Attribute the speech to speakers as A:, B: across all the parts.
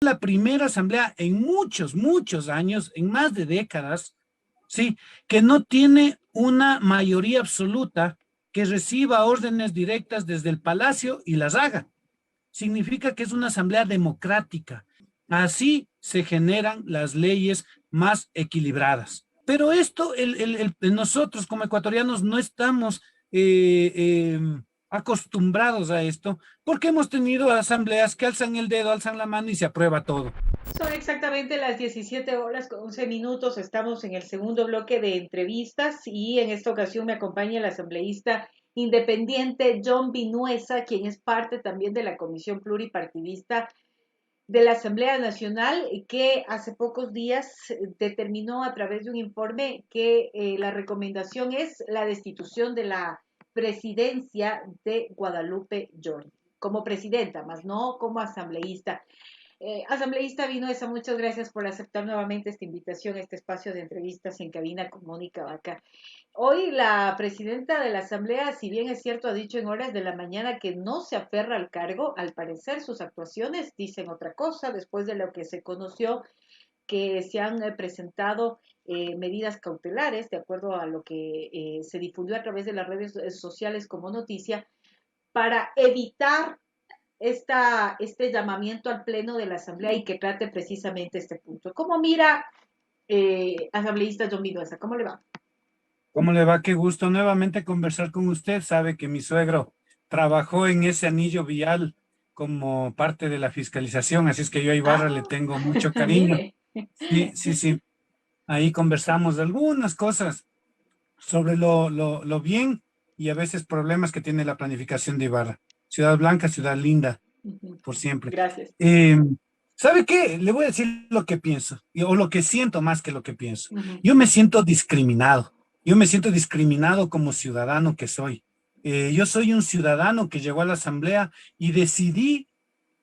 A: la primera asamblea en muchos, muchos años, en más de décadas, ¿sí? Que no tiene una mayoría absoluta que reciba órdenes directas desde el Palacio y las haga. Significa que es una asamblea democrática. Así se generan las leyes más equilibradas. Pero esto, nosotros como ecuatorianos no estamos eh, eh, acostumbrados a esto, porque hemos tenido asambleas que alzan el dedo, alzan la mano y se aprueba todo.
B: Son exactamente las 17 horas con 11 minutos. Estamos en el segundo bloque de entrevistas y en esta ocasión me acompaña el asambleísta independiente John Vinuesa, quien es parte también de la Comisión Pluripartidista de la Asamblea Nacional, que hace pocos días determinó a través de un informe que la recomendación es la destitución de la presidencia de Guadalupe Llori, como presidenta, más no como asambleísta. Asambleísta Vinuesa, muchas gracias por aceptar nuevamente esta invitación a este espacio de entrevistas en cabina con Mónica Vaca. Hoy la presidenta de la Asamblea, si bien es cierto, ha dicho en horas de la mañana que no se aferra al cargo, al parecer sus actuaciones dicen otra cosa después de lo que se conoció que se han presentado medidas cautelares, de acuerdo a lo que se difundió a través de las redes sociales como noticia, para evitar este llamamiento al Pleno de la Asamblea y que trate precisamente este punto. ¿Cómo mira, asambleísta John Vinuesa? ¿Cómo le va?
A: ¿Cómo le va? Qué gusto nuevamente conversar con usted. Sabe que mi suegro trabajó en ese anillo vial como parte de la fiscalización, así es que yo a Ibarra le
B: Ah,
A: tengo mucho cariño.
B: mire.
A: Sí, sí, sí. Ahí conversamos de algunas cosas sobre lo bien y a veces problemas que tiene la planificación de Ibarra. Ciudad Blanca, ciudad linda, por siempre.
B: Gracias.
A: Eh, ¿Sabe qué? Le voy a decir lo que pienso, o lo que siento más que lo que pienso.
B: Ujú.
A: Yo me siento discriminado. Yo me siento discriminado como ciudadano que soy. Yo soy un ciudadano que llegó a la asamblea y decidí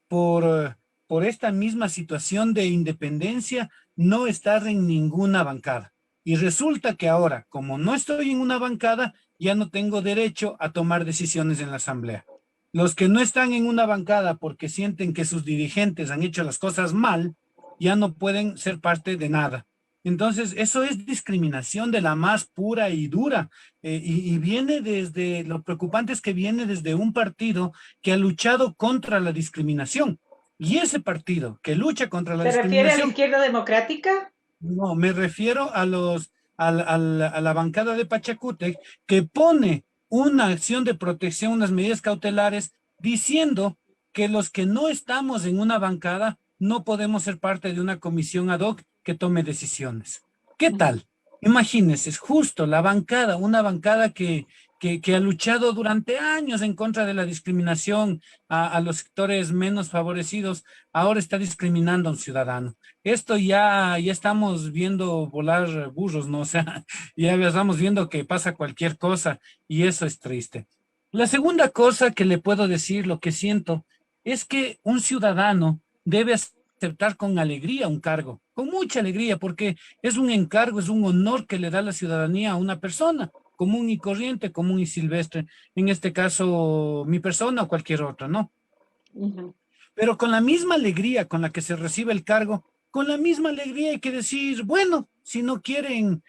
A: por, por esta misma situación de independencia no estar en ninguna bancada. Y resulta que ahora, como no estoy en una bancada, ya no tengo derecho a tomar decisiones en la asamblea. Los que no están en una bancada porque sienten que sus dirigentes han hecho las cosas mal, ya no pueden ser parte de nada. Entonces, eso es discriminación de la más pura y dura. Y viene desde, lo preocupante es que viene desde un partido que ha luchado contra la discriminación. Y ese partido que lucha contra la
B: ¿Se refiere a la
A: discriminación,
B: izquierda democrática?
A: no, me refiero a a la bancada de Pachacútec que pone una acción de protección, unas medidas cautelares, diciendo que los que no estamos en una bancada no podemos ser parte de una comisión ad hoc que tome decisiones. ¿Qué tal? Imagínense, es justo la bancada, una bancada que ha luchado durante años en contra de la discriminación a los sectores menos favorecidos, ahora está discriminando a un ciudadano. Esto ya estamos viendo volar burros, ¿no? O sea, ya estamos viendo que pasa cualquier cosa y eso es triste. La segunda cosa que le puedo decir, lo que siento, es que un ciudadano debe aceptar con alegría un cargo, con mucha alegría, porque es un encargo, es un honor que le da la ciudadanía a una persona común y corriente, común y silvestre, en este caso mi persona o cualquier otra, ¿no?
B: Ujú.
A: Pero con la misma alegría con la que se recibe el cargo, con la misma alegría hay que decir, bueno, si no quieren,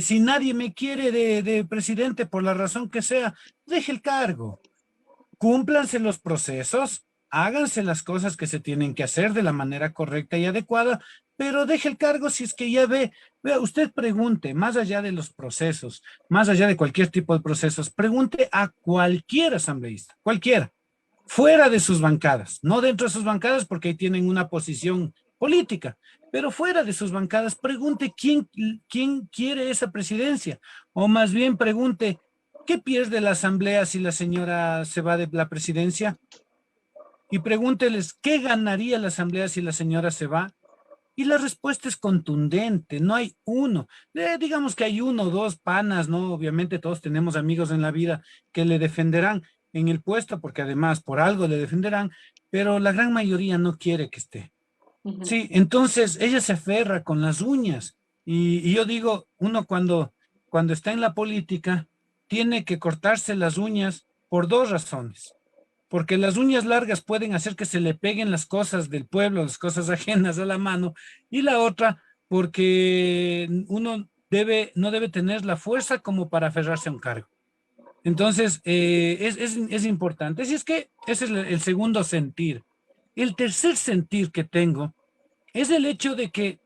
A: si nadie me quiere de presidente por la razón que sea, deje el cargo, cúmplanse los procesos, háganse las cosas que se tienen que hacer de la manera correcta y adecuada, pero deje el cargo si es que ya vea, usted pregunte, más allá de los procesos, más allá de cualquier tipo de procesos, pregunte a cualquier asambleísta, cualquiera fuera de sus bancadas, no dentro de sus bancadas porque ahí tienen una posición política, pero fuera de sus bancadas, pregunte quién quiere esa presidencia, o más bien pregunte, ¿qué pierde la asamblea si la señora se va de la presidencia? Y pregúnteles, ¿qué ganaría la asamblea si la señora se va? Y la respuesta es contundente, no hay uno. Digamos que hay uno o dos panas, ¿no? Obviamente todos tenemos amigos en la vida que le defenderán en el puesto, porque además por algo le defenderán, pero la gran mayoría no quiere que esté.
B: Ujú.
A: Sí, entonces ella se aferra con las uñas. Y yo digo, uno cuando está en la política tiene que cortarse las uñas por dos razones. porque las uñas largas pueden hacer que se le peguen las cosas del pueblo, las cosas ajenas a la mano, y la otra, porque uno no debe tener la fuerza como para aferrarse a un cargo. Entonces, es importante. Así es que ese es el segundo sentir. El tercer sentir que tengo es el hecho de que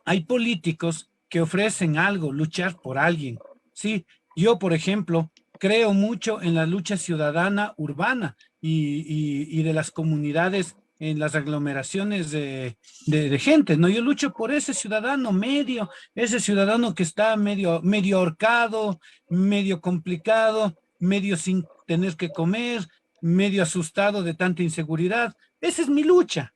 A: hay políticos que ofrecen algo, luchar por alguien. Sí, yo, por ejemplo, creo mucho en la lucha ciudadana urbana y de las comunidades en las aglomeraciones de gente, ¿no? Yo lucho por ese ciudadano medio, ese ciudadano que está medio ahorcado, medio complicado, medio sin tener que comer, medio asustado de tanta inseguridad. Esa es mi lucha.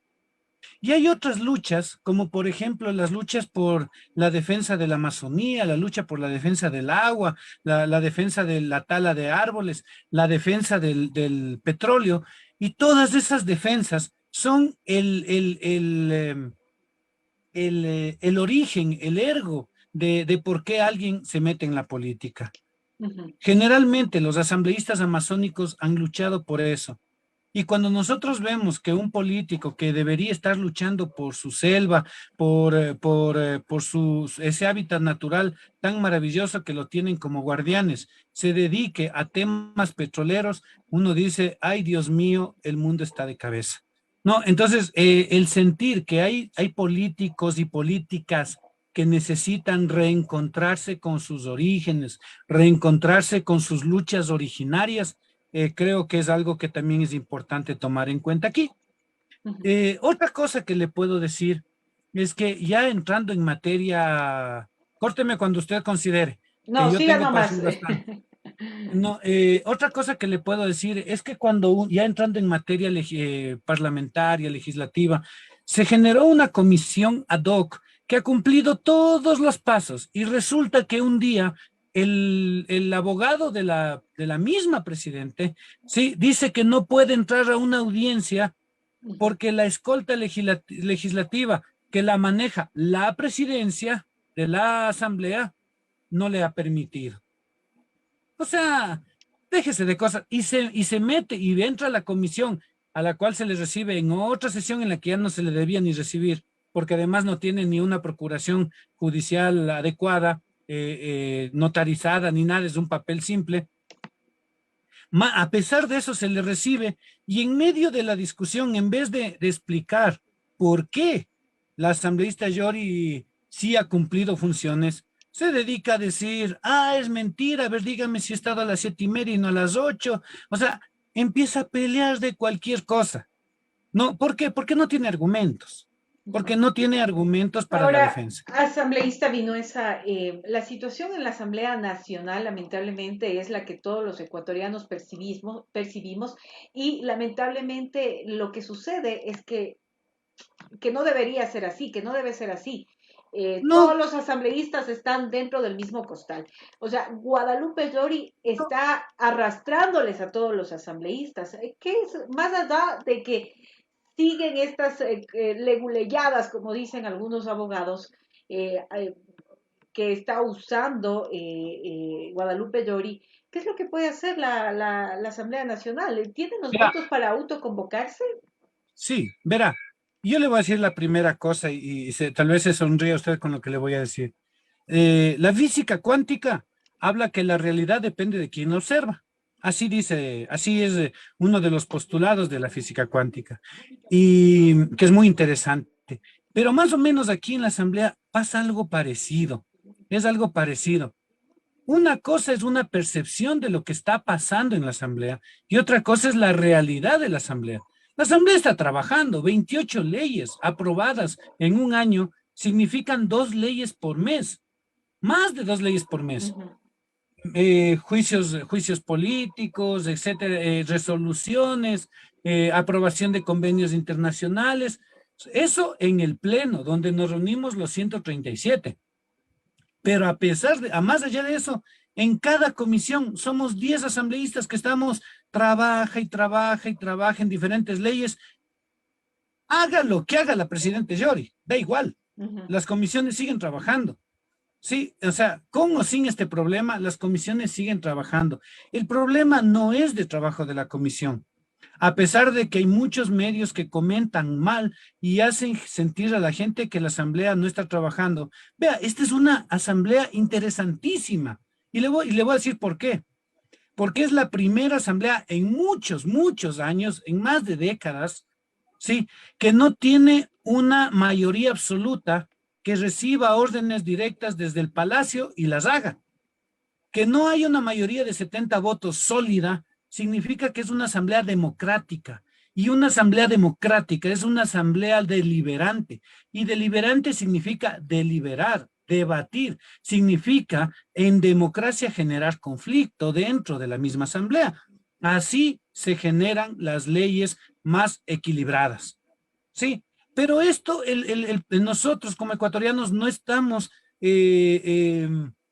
A: Y hay otras luchas, como por ejemplo las luchas por la defensa de la Amazonía, la lucha por la defensa del agua, la defensa de la tala de árboles, la defensa del petróleo, y todas esas defensas son el origen, el ergo de por qué alguien se mete en la política.
B: Ujú.
A: Generalmente los asambleístas amazónicos han luchado por eso. Y cuando nosotros vemos que un político que debería estar luchando por su selva, por ese hábitat natural tan maravilloso que lo tienen como guardianes, se dedique a temas petroleros, uno dice, ay Dios mío, el mundo está de cabeza. No, entonces el sentir que hay políticos y políticas que necesitan reencontrarse con sus orígenes, reencontrarse con sus luchas originarias, creo que es algo que también es importante tomar en cuenta aquí.
B: Ujú.
A: Otra cosa que le puedo decir es que ya entrando en materia, córteme cuando usted considere, que
B: No,
A: yo
B: siga
A: tengo para
B: nomás.
A: decir bastante. No, otra cosa que le puedo decir es que cuando ya entrando en materia parlamentaria, legislativa, se generó una comisión ad hoc que ha cumplido todos los pasos y resulta que un día el abogado de la misma presidente, sí, dice que no puede entrar a una audiencia
B: Ujú.
A: porque la escolta legislativa que la maneja la presidencia de la asamblea no le ha permitido. O sea, déjese de cosas y se mete y entra a la comisión a la cual se le recibe en otra sesión en la que ya no se le debía ni recibir, porque además no tiene ni una procuración judicial adecuada, notarizada, ni nada, es un papel simple. A pesar de eso se le recibe y en medio de la discusión, en vez de explicar por qué la asambleísta Yori sí ha cumplido funciones, se dedica a decir, ah, es mentira, a ver, dígame si he estado a las 7:30 y no a las 8. O sea, empieza a pelear de cualquier cosa. No, ¿por qué? Porque no tiene argumentos. Porque no tiene argumentos para la
B: Ahora,
A: defensa.
B: asambleísta Vinuesa, la situación en la Asamblea Nacional lamentablemente es la que todos los ecuatorianos percibimos y lamentablemente lo que sucede es que no debería ser así, que no debe ser así. Todos
A: No,
B: los asambleístas están dentro del mismo costal. O sea, Guadalupe Llori está arrastrándoles a todos los asambleístas. ¿Qué es más allá de que siguen estas leguleyadas, como dicen algunos abogados, eh, eh, que está usando Guadalupe Llori? ¿Qué es lo que puede hacer la Asamblea Nacional? ¿Tienen los
A: mira,
B: votos para autoconvocarse?
A: sí, verá, yo le voy a decir la primera cosa y tal vez se sonríe usted con lo que le voy a decir. La física cuántica habla que la realidad depende de quien la observa. Así dice, así es uno de los postulados de la física cuántica y que es muy interesante. Pero más o menos aquí en la asamblea pasa algo parecido. Es algo parecido. Una cosa es una percepción de lo que está pasando en la asamblea y otra cosa es la realidad de la asamblea. La asamblea está trabajando, 28 leyes aprobadas en un año significan 2 leyes por mes, más de 2 leyes por mes.
B: Ujú.
A: Juicios políticos, etcétera, resoluciones, aprobación de convenios internacionales. Eso en el pleno, donde nos reunimos los 137. Pero a más allá de eso, en cada comisión somos 10 asambleístas que estamos, trabaja y trabaja y trabaja en diferentes leyes. Haga lo que haga la presidenta Yori, da igual.
B: Ujú.
A: Las comisiones siguen trabajando. Sí, o sea, con o sin este problema, las comisiones siguen trabajando. El problema no es de trabajo de la comisión, a pesar de que hay muchos medios que comentan mal y hacen sentir a la gente que la asamblea no está trabajando. Vea, esta es una asamblea interesantísima y le voy a decir por qué. Porque es la primera asamblea en muchos, muchos años, en más de décadas, ¿sí? Que no tiene una mayoría absoluta que reciba órdenes directas desde el Palacio y las haga. Que no haya una mayoría de 70 votos sólida significa que es una asamblea democrática. Y una asamblea democrática es una asamblea deliberante. Y deliberante significa deliberar, debatir. Significa en democracia generar conflicto dentro de la misma asamblea. Así se generan las leyes más equilibradas. Sí, pero esto, nosotros como ecuatorianos no estamos eh, eh,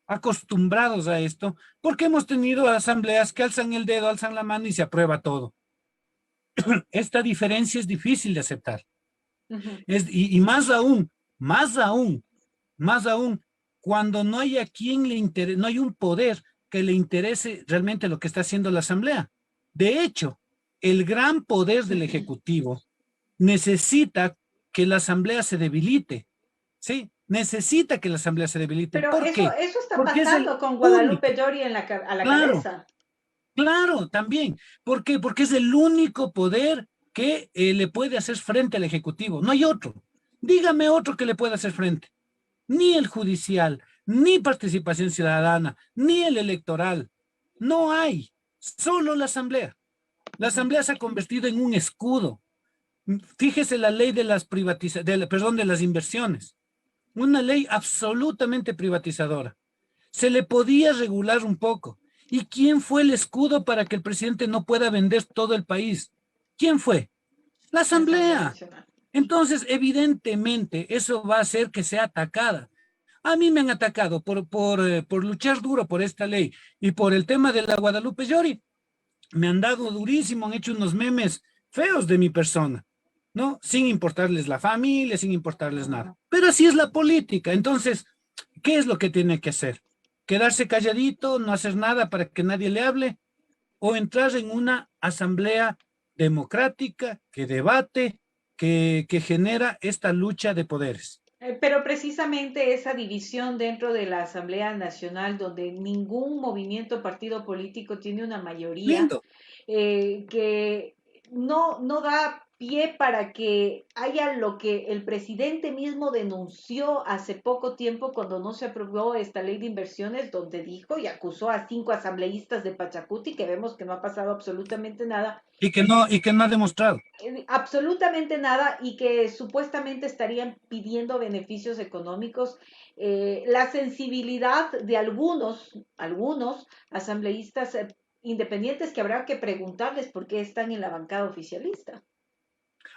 A: acostumbrados a esto, porque hemos tenido asambleas que alzan el dedo, alzan la mano y se aprueba todo. Esta diferencia es difícil de aceptar.
B: Ujú.
A: Y más aún, más aún, más aún, cuando no hay a quien le interese, no hay un poder que le interese realmente lo que está haciendo la asamblea. De hecho, el gran poder del Ejecutivo necesita que la asamblea se debilite, ¿sí? Necesita que la asamblea se debilite.
B: Pero
A: ¿Por qué?
B: eso está
A: Porque es el
B: pasando con Guadalupe
A: único,
B: Llori a la
A: claro,
B: cabeza.
A: claro, también. ¿Por qué? Porque es el único poder que le puede hacer frente al Ejecutivo. No hay otro. Dígame otro que le pueda hacer frente. Ni el judicial, ni participación ciudadana, ni el electoral. No hay. Solo la asamblea. La
B: Ujú.
A: asamblea se ha convertido en un escudo. Fíjese la ley de las perdón, de las inversiones. Una ley absolutamente privatizadora. Se le podía regular un poco. ¿Y quién fue el escudo para que el presidente no pueda vender todo el país? ¿Quién fue? La
B: La Asamblea
A: Asamblea.
B: Nacional.
A: Entonces, evidentemente, eso va a hacer que sea atacada. A mí me han atacado por luchar duro por esta ley y por el tema de la Guadalupe Llori. Me han dado durísimo, han hecho unos memes feos de mi persona, ¿no? Sin importarles la familia, sin importarles nada. Pero así es la política. Entonces, ¿qué es lo que tiene que hacer? ¿Quedarse calladito, no hacer nada para que nadie le hable? ¿O entrar en una asamblea democrática que debate, que genera esta lucha de poderes?
B: Pero precisamente esa división dentro de la Asamblea Nacional, donde ningún movimiento, partido político tiene una mayoría,
A: Lindo.
B: que no da pie para que haya lo que el presidente mismo denunció hace poco tiempo cuando no se aprobó esta ley de inversiones, donde dijo y acusó a 5 asambleístas de Pachacuti, que vemos que no ha pasado absolutamente nada,
A: Y que no ha demostrado.
B: absolutamente nada y que supuestamente estarían pidiendo beneficios económicos. La sensibilidad de algunos asambleístas independientes que habrá que preguntarles por qué están en la bancada oficialista.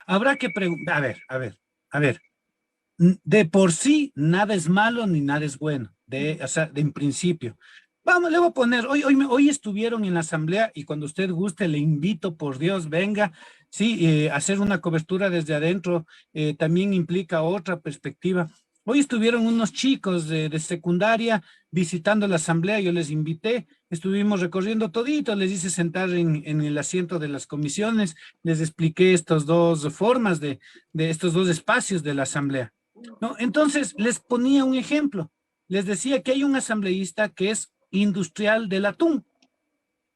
A: Habrá que preguntar, a ver. De por sí, nada es malo ni nada es bueno,
B: Ujú.
A: o sea, en principio. Vamos, le voy a poner, hoy estuvieron en la asamblea y cuando usted guste, le invito, por Dios, venga, sí, hacer una cobertura desde adentro también implica otra perspectiva. Hoy estuvieron unos chicos de secundaria visitando la asamblea, yo les invité, estuvimos recorriendo todito, les hice sentar en el asiento de las comisiones, les expliqué estas dos formas de estos dos espacios de la asamblea. ¿No? Entonces, les ponía un ejemplo. Les decía que hay un asambleísta que es industrial del atún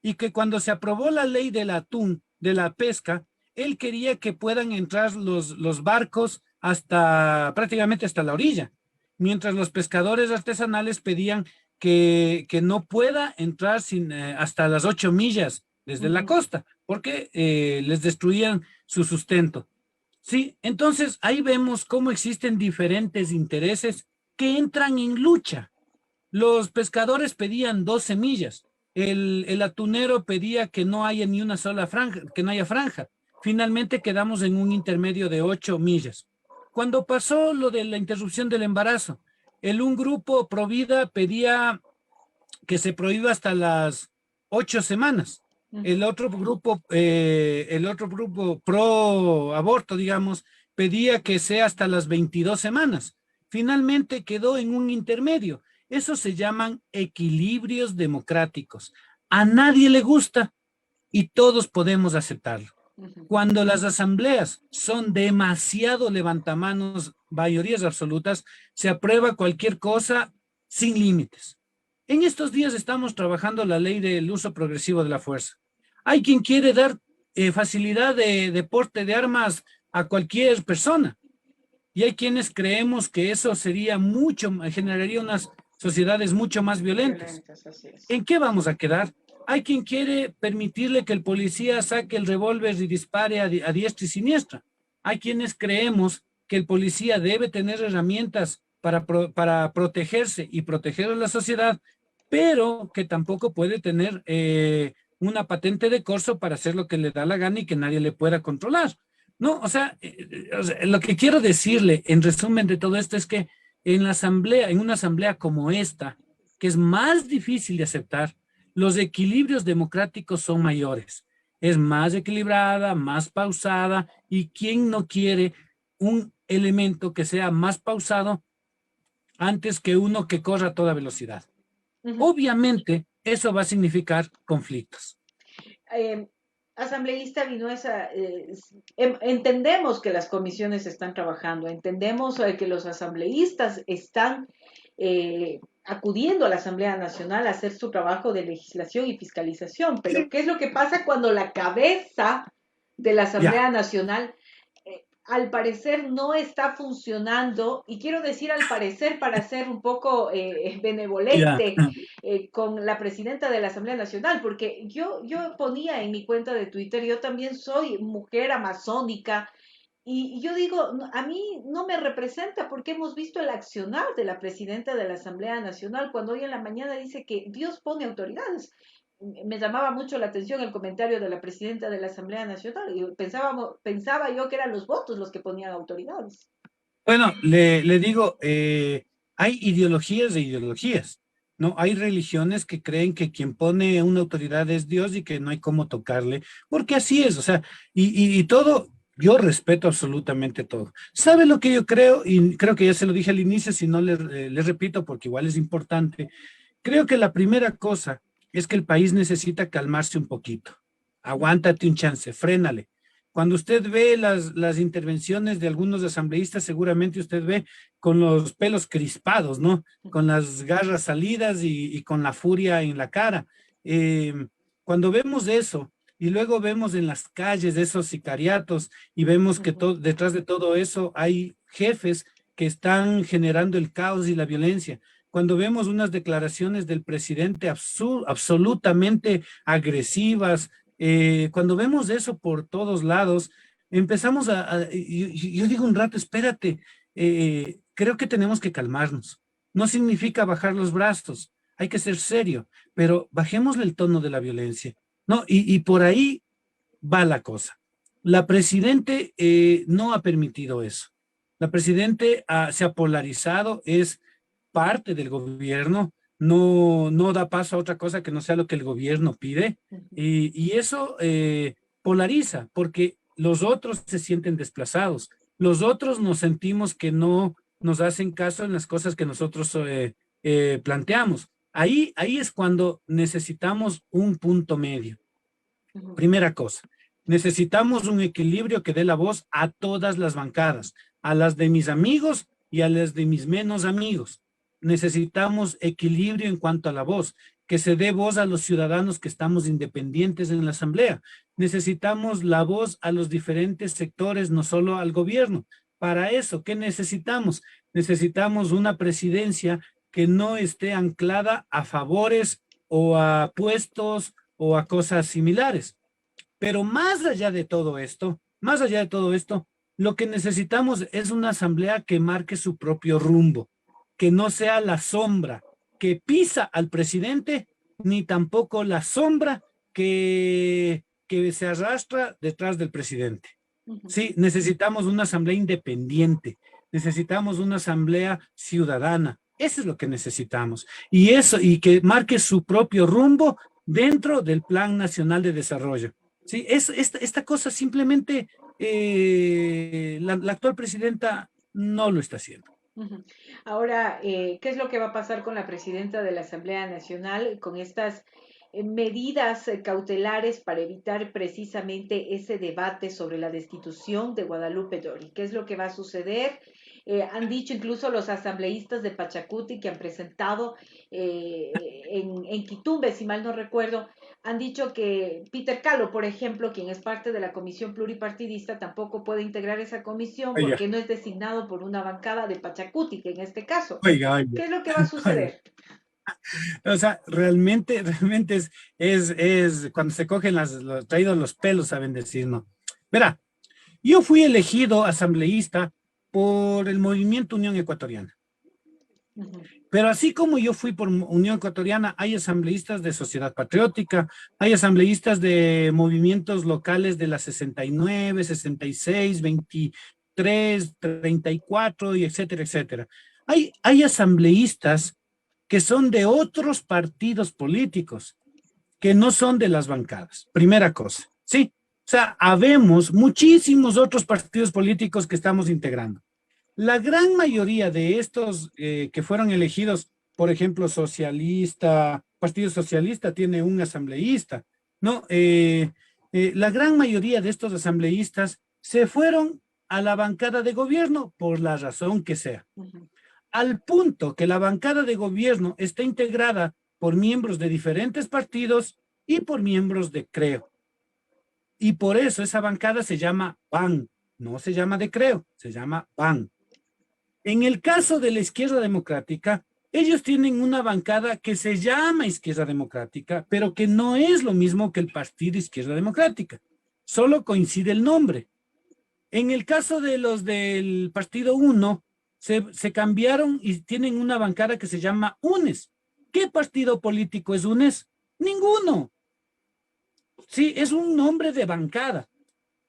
A: y que cuando se aprobó la ley del atún, de la pesca, él quería que puedan entrar los barcos hasta prácticamente hasta la orilla, mientras los pescadores artesanales pedían que no pueda entrar hasta las 8 millas desde la
B: Ujú.
A: costa, porque les destruían su sustento. Sí, entonces ahí vemos cómo existen diferentes intereses que entran en lucha. Los pescadores pedían 12 millas, el atunero pedía que no haya ni una sola franja, que no haya franja. Finalmente quedamos en un intermedio de 8 millas. Cuando pasó lo de la interrupción del embarazo, un grupo pro vida pedía que se prohíba hasta las 8 semanas.
B: Ujú.
A: El otro grupo pro aborto, digamos, pedía que sea hasta las 22 semanas. Finalmente quedó en un intermedio. Eso se llaman equilibrios democráticos. A nadie le gusta y todos podemos aceptarlo. Cuando las asambleas son demasiado levantamanos, mayorías absolutas, se aprueba cualquier cosa sin límites. En estos días estamos trabajando la ley del uso progresivo de la fuerza. Hay quien quiere dar facilidad de porte de armas a cualquier persona. Y hay quienes creemos que eso sería generaría unas sociedades mucho más violentas. ¿En qué vamos a quedar? Hay quien quiere permitirle que el policía saque el revólver y dispare a diestra y siniestra. Hay quienes creemos que el policía debe tener herramientas para protegerse y proteger a la sociedad, pero que tampoco puede tener una patente de corso para hacer lo que le da la gana y que nadie le pueda controlar. No, o sea, lo que quiero decirle en resumen de todo esto es que en la asamblea, en una asamblea como esta, que es más difícil de aceptar, los equilibrios democráticos son mayores. Es más equilibrada, más pausada, y quién no quiere un elemento que sea más pausado antes que uno que corra a toda velocidad. Obviamente, eso va a significar conflictos.
B: Eh, Asambleísta Vinuesa, entendemos que las comisiones están trabajando, entendemos que los asambleístas están acudiendo a la Asamblea Nacional a hacer su trabajo de legislación y fiscalización, pero ¿qué es lo que pasa cuando la cabeza de la Asamblea Nacional al parecer no está funcionando? Y quiero decir al parecer para ser un poco benevolente con la presidenta de la Asamblea Nacional, porque yo ponía en mi cuenta de Twitter, yo también soy mujer amazónica, y yo digo, a mí no me representa porque hemos visto el accionar de la presidenta de la Asamblea Nacional cuando hoy en la mañana dice que Dios pone autoridades. Me llamaba mucho la atención el comentario de la presidenta de la Asamblea Nacional. Y pensaba yo que eran los votos los que ponían autoridades.
A: Bueno, le digo, hay ideologías e ideologías, ¿no? Hay religiones que creen que quien pone una autoridad es Dios y que no hay cómo tocarle, porque así es, o sea, y todo, yo respeto absolutamente todo. ¿Sabe lo que yo creo? Y creo que ya se lo dije al inicio, si no le repito, porque igual es importante. Creo que la primera cosa es que el país necesita calmarse un poquito. Aguántate un chance, frénale. Cuando usted ve las intervenciones de algunos asambleístas, seguramente usted ve con los pelos crispados, ¿no? Con las garras salidas y con la furia en la cara. Cuando vemos eso y luego vemos en las calles esos sicariatos y vemos que detrás de todo eso hay jefes que están generando el caos y la violencia. Cuando vemos unas declaraciones del presidente absolutamente agresivas, cuando vemos eso por todos lados, empezamos yo digo un rato, espérate, creo que tenemos que calmarnos. No significa bajar los brazos, hay que ser serio, pero bajémosle el tono de la violencia, ¿no? Y por ahí va la cosa. La presidente no ha permitido eso. La presidente se ha polarizado, es parte del gobierno, no da paso a otra cosa que no sea lo que el gobierno pide, y eso polariza, porque los otros se sienten desplazados, los otros nos sentimos que no nos hacen caso en las cosas que nosotros planteamos. Ahí es cuando necesitamos un punto medio. Primera cosa, necesitamos un equilibrio que dé la voz a todas las bancadas, a las de mis amigos y a las de mis menos amigos. Necesitamos equilibrio en cuanto a la voz, que se dé voz a los ciudadanos que estamos independientes en la asamblea. Necesitamos la voz a los diferentes sectores, no solo al gobierno. Para eso, ¿qué necesitamos? Necesitamos una presidencia que no esté anclada a favores o a puestos o a cosas similares. Pero más allá de todo esto, lo que necesitamos es una asamblea que marque su propio rumbo, que no sea la sombra que pisa al presidente, ni tampoco la sombra que se arrastra detrás del presidente. Sí, necesitamos una asamblea independiente, necesitamos una asamblea ciudadana, eso es lo que necesitamos. Y que marque su propio rumbo dentro del Plan Nacional de Desarrollo. Sí, esta cosa simplemente la actual presidenta no lo está haciendo.
B: Ujú. Ahora, ¿qué es lo que va a pasar con la presidenta de la Asamblea Nacional con estas medidas cautelares para evitar precisamente ese debate sobre la destitución de Guadalupe Dori? ¿Qué es lo que va a suceder? Han dicho incluso los asambleístas de Pachacuti que han presentado en Quitumbe, si mal no recuerdo, han dicho que Peter Calo, por ejemplo, quien es parte de la comisión pluripartidista, tampoco puede integrar esa comisión
A: Oiga,
B: porque no es designado por una bancada de Pachacuti, que en este caso.
A: oiga, oiga,
B: ¿Qué es lo que va a
A: oiga.
B: suceder?
A: O sea, realmente, realmente es cuando se cogen los traídos los pelos, saben decir, ¿no? Verá, yo fui elegido asambleísta por el Movimiento Unión Ecuatoriana.
B: Ujú,
A: Pero así como yo fui por Unión Ecuatoriana, hay asambleístas de Sociedad Patriótica, hay asambleístas de movimientos locales de la 69, 66, 23, 34 y etcétera, etcétera. Hay asambleístas que son de otros partidos políticos, que no son de las bancadas. Primera cosa, ¿sí? O sea, habemos muchísimos otros partidos políticos que estamos integrando. La gran mayoría de estos que fueron elegidos, por ejemplo, Partido Socialista tiene un asambleísta, ¿no? La gran mayoría de estos asambleístas se fueron a la bancada de gobierno por la razón que sea,
B: ujú.
A: al punto que la bancada de gobierno está integrada por miembros de diferentes partidos y por miembros de Creo. Y por eso esa bancada se llama PAN, no se llama de Creo, se llama PAN. En el caso de la izquierda democrática, ellos tienen una bancada que se llama Izquierda Democrática, pero que no es lo mismo que el Partido Izquierda Democrática. Solo coincide el nombre. En el caso de los del Partido Uno, se cambiaron y tienen una bancada que se llama UNES. ¿Qué partido político es UNES? Ninguno. Sí, es un nombre de bancada.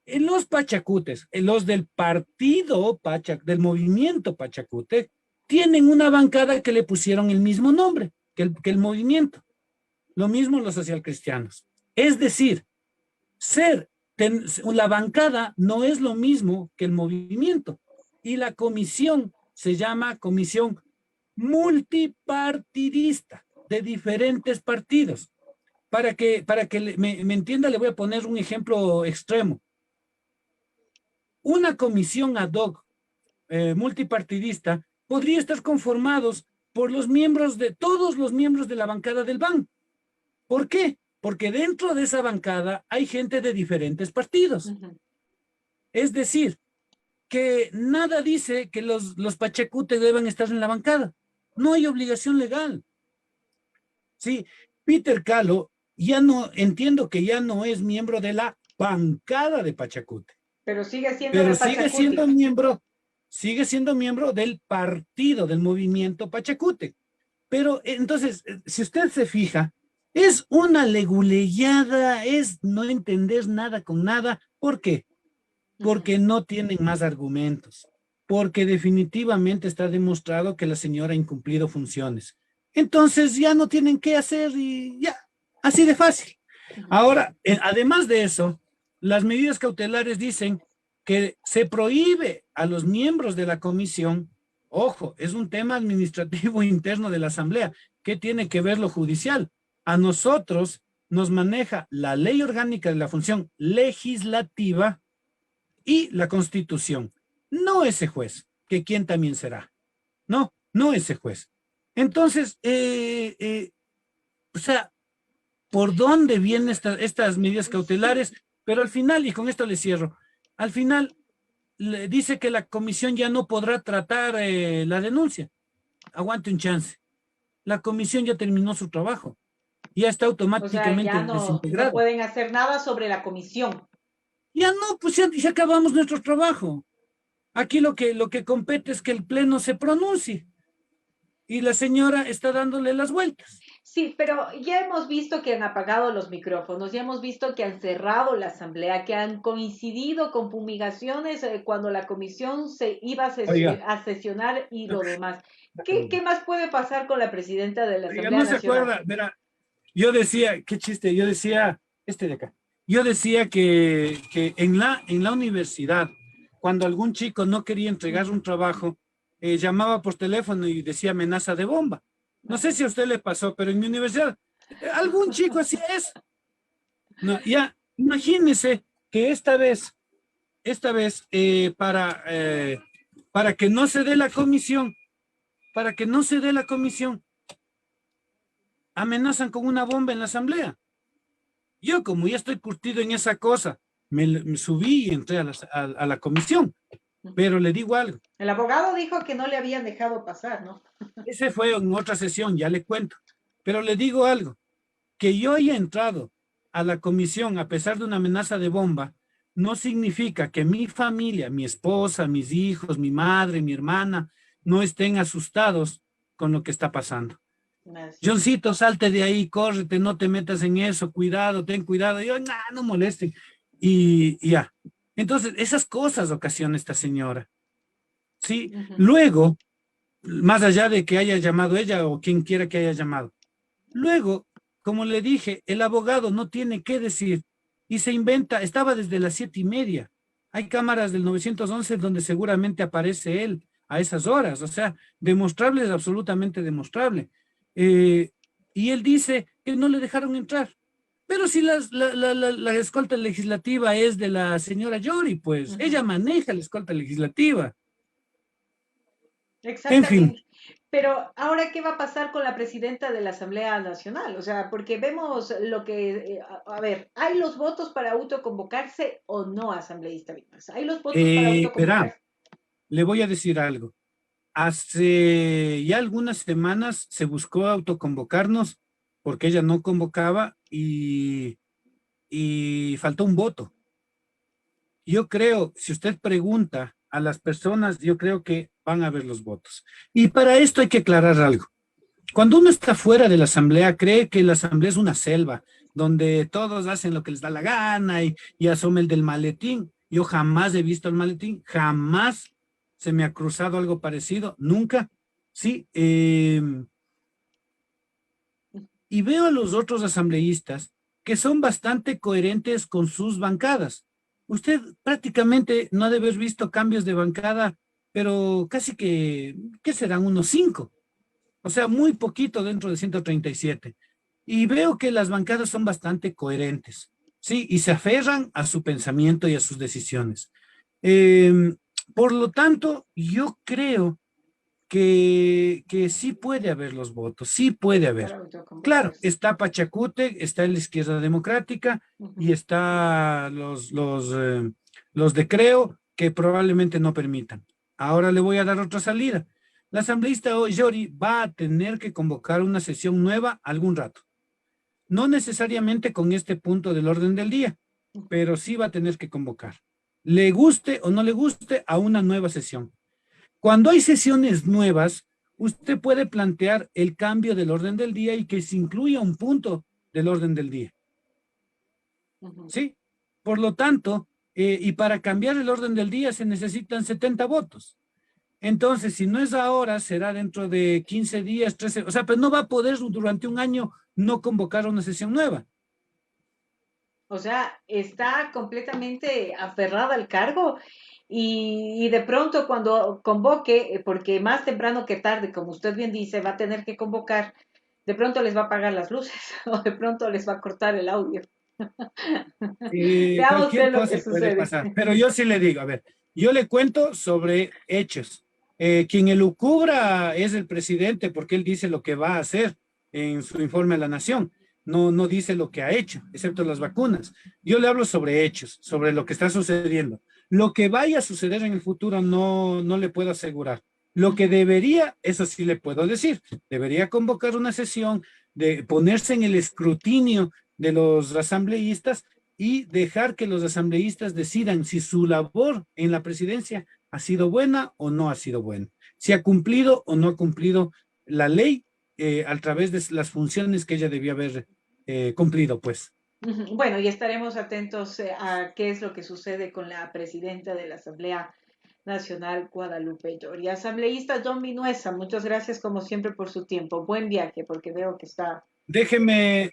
A: En los pachacutes, en los del partido del movimiento pachacute, tienen una bancada que le pusieron el mismo nombre que el movimiento. Lo mismo los socialcristianos. Es decir, la bancada no es lo mismo que el movimiento. Y la comisión se llama comisión multipartidista de diferentes partidos. Para que me entienda, le voy a poner un ejemplo extremo. Una comisión ad hoc multipartidista podría estar conformados por todos los miembros de la bancada del BAN. ¿Por qué? Porque dentro de esa bancada hay gente de diferentes partidos.
B: Ujú.
A: Es decir, que nada dice que los pachecutes deban estar en la bancada. No hay obligación legal. Sí, Peter Calo ya no, entiendo que ya no es miembro de la bancada de Pachacute,
B: Pero sigue siendo
A: pero
B: de Pachacuti.
A: sigue siendo miembro del partido, del movimiento Pachacute. Pero entonces, si usted se fija, es una leguleyada, es no entender nada con nada. ¿Por qué?
B: Ujú.
A: Porque no tienen más argumentos, porque definitivamente está demostrado que la señora ha incumplido funciones. Entonces ya no tienen qué hacer y ya, así de fácil.
B: Ujú.
A: Ahora, además de eso, las medidas cautelares dicen que se prohíbe a los miembros de la comisión, ojo, es un tema administrativo interno de la Asamblea, ¿qué tiene que ver lo judicial? A nosotros nos maneja la ley orgánica de la función legislativa y la Constitución, no ese juez, que quien también será, no ese juez. Entonces, o sea, ¿por dónde vienen estas medidas cautelares? Pero al final, y con esto le cierro, al final le dice que la comisión ya no podrá tratar la denuncia. Aguante un chance. La comisión ya terminó su trabajo, ya está
B: O sea,
A: automáticamente
B: ya no
A: desintegrada.
B: pueden hacer nada sobre la comisión.
A: Ya no, pues ya acabamos nuestro trabajo. Aquí lo que compete es que el Pleno se pronuncie y la señora está dándole las vueltas.
B: Sí, pero ya hemos visto que han apagado los micrófonos, ya hemos visto que han cerrado la asamblea, que han coincidido con fumigaciones cuando la comisión se iba
A: Oiga,
B: a sesionar y lo demás. ¿Qué más puede pasar con la presidenta de la
A: oiga,
B: Asamblea
A: no se
B: Nacional?
A: acuerda, verá, yo decía, qué chiste, yo decía, este de acá, yo decía que en la universidad, cuando algún chico no quería entregar un trabajo, llamaba por teléfono y decía amenaza de bomba. No sé si a usted le pasó, pero en mi universidad, algún chico hacía eso. No, ya, imagínese que esta vez para que no se dé la comisión, para que no se dé la comisión, amenazan con una bomba en la asamblea. Yo, como ya estoy curtido en esa cosa, me subí y entré a la comisión, pero le digo algo.
B: El abogado dijo que no le habían dejado pasar, ¿no?
A: Ese fue en otra sesión, ya le cuento. Pero le digo algo, que yo haya entrado a la comisión a pesar de una amenaza de bomba, no significa que mi familia, mi esposa, mis hijos, mi madre, mi hermana, no estén asustados con lo que está pasando.
B: Así es.
A: Johncito, salte de ahí, córrete, no te metas en eso, cuidado, ten cuidado. Yo, nah, no molesten. Y ya. Entonces, esas cosas ocasiona esta señora. ¿Sí? Luego, más allá de que haya llamado ella o quien quiera que haya llamado. Luego, como le dije, el abogado no tiene qué decir y se inventa, estaba desde las 7:30. Hay cámaras del 911 donde seguramente aparece él a esas horas, o sea, demostrable es absolutamente demostrable. Eh, y él dice que no le dejaron entrar. Pero si la escolta legislativa es de la señora Yori, pues ella maneja la escolta legislativa. En fin,
B: Exactamente. Pero ahora, ¿qué va a pasar con la presidenta de la Asamblea Nacional? O sea, porque vemos lo que, a ver, ¿hay los votos para autoconvocarse o no, asambleísta Vimas? ¿Hay los votos para
A: verá,
B: autoconvocarse?
A: le voy a decir algo. Hace ya algunas semanas se buscó autoconvocarnos porque ella no convocaba y faltó un voto. Yo creo, si usted pregunta a las personas, yo creo que van a ver los votos. Y para esto hay que aclarar algo. Cuando uno está fuera de la asamblea, cree que la asamblea es una selva, donde todos hacen lo que les da la gana y asome el del maletín. Yo jamás he visto el maletín, jamás se me ha cruzado algo parecido, nunca. Sí, y veo a los otros asambleístas que son bastante coherentes con sus bancadas. Usted prácticamente no ha de haber visto cambios de bancada, pero casi que, ¿qué serán? Unos 5. O sea, muy poquito dentro de 137. Y veo que las bancadas son bastante coherentes, ¿sí? Y se aferran a su pensamiento y a sus decisiones. Eh, por lo tanto, yo creo que sí puede haber los votos, sí puede
B: Para
A: haber. Claro,
B: autoconvocarse.
A: está Pachacute, está la Izquierda Democrática y está los de Creo que probablemente no permitan. Ahora le voy a dar otra salida. La asambleísta Yori va a tener que convocar una sesión nueva algún rato. No necesariamente con este punto del orden del día, pero sí va a tener que convocar. Le guste o no le guste a una nueva sesión. Cuando hay sesiones nuevas, usted puede plantear el cambio del orden del día y que se incluya un punto del orden del día. ¿Sí? Por lo tanto, y para cambiar el orden del día se necesitan 70 votos. Entonces, si no es ahora, será dentro de 15 días, 13, o sea, pues no va a poder durante un año no convocar una sesión nueva.
B: O sea, está completamente aferrada al cargo y de pronto cuando convoque, porque más temprano que tarde, como usted bien dice, va a tener que convocar, de pronto les va a apagar las luces o de pronto les va a cortar el audio. Veamos qué
A: Cualquier
B: es lo que
A: cosa puede
B: sucede.
A: pasar, pero yo sí le digo, a ver, yo le cuento sobre hechos. Quien elucubra es el presidente porque él dice lo que va a hacer en su informe a la nación. No, no dice lo que ha hecho, excepto las vacunas. Yo le hablo sobre hechos, sobre lo que está sucediendo. Lo que vaya a suceder en el futuro no, no le puedo asegurar. Lo que debería, eso sí le puedo decir, debería convocar una sesión de ponerse en el escrutinio de los asambleístas y dejar que los asambleístas decidan si su labor en la presidencia ha sido buena o no ha sido buena, si ha cumplido o no ha cumplido la ley a través de las funciones que ella debía haber cumplido, pues.
B: Bueno, y estaremos atentos a qué es lo que sucede con la presidenta de la Asamblea Nacional, Guadalupe Llori. Asambleísta John Vinuesa, muchas gracias como siempre por su tiempo. Buen viaje, porque veo que está.
A: Déjeme,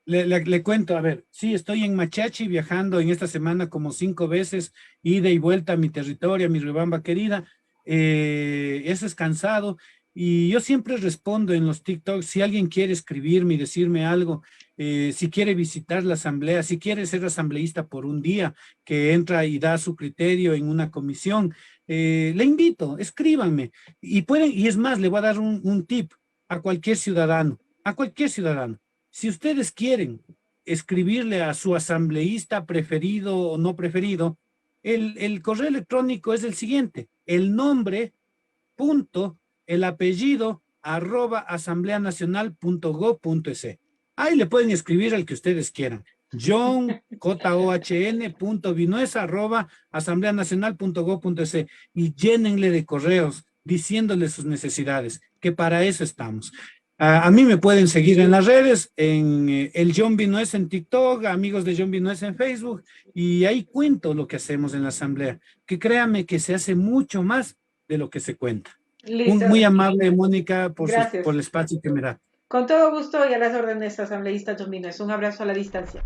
A: le cuento, a ver, sí, estoy en Machachi viajando en esta semana como 5 veces, ida y vuelta a mi territorio, a mi Riobamba querida. eso es cansado. Y yo siempre respondo en los TikToks, si alguien quiere escribirme y decirme algo, si quiere visitar la asamblea, si quiere ser asambleísta por un día, que entra y da su criterio en una comisión, le invito, escríbanme. Y pueden, y es más, le voy a dar un tip a cualquier ciudadano, a cualquier ciudadano. Si ustedes quieren escribirle a su asambleísta preferido o no preferido, el correo electrónico es el siguiente, el nombre, punto, el apellido, arroba asambleanacional.gov.es. Ahí le pueden escribir al que ustedes quieran. John, John, punto Vinuesa, arroba asambleanacional.gov.es y llénenle de correos diciéndole sus necesidades, que para eso estamos. A mí me pueden seguir en las redes, en el John Vinuesa en TikTok, amigos de John Vinuesa en Facebook, y ahí cuento lo que hacemos en la asamblea, que créame que se hace mucho más de lo que se cuenta.
B: Listo.
A: Muy amable, Mónica, por
B: Gracias.
A: el espacio que me da.
B: Con todo gusto y a las órdenes, asambleísta John Vinuesa. Un abrazo a la distancia.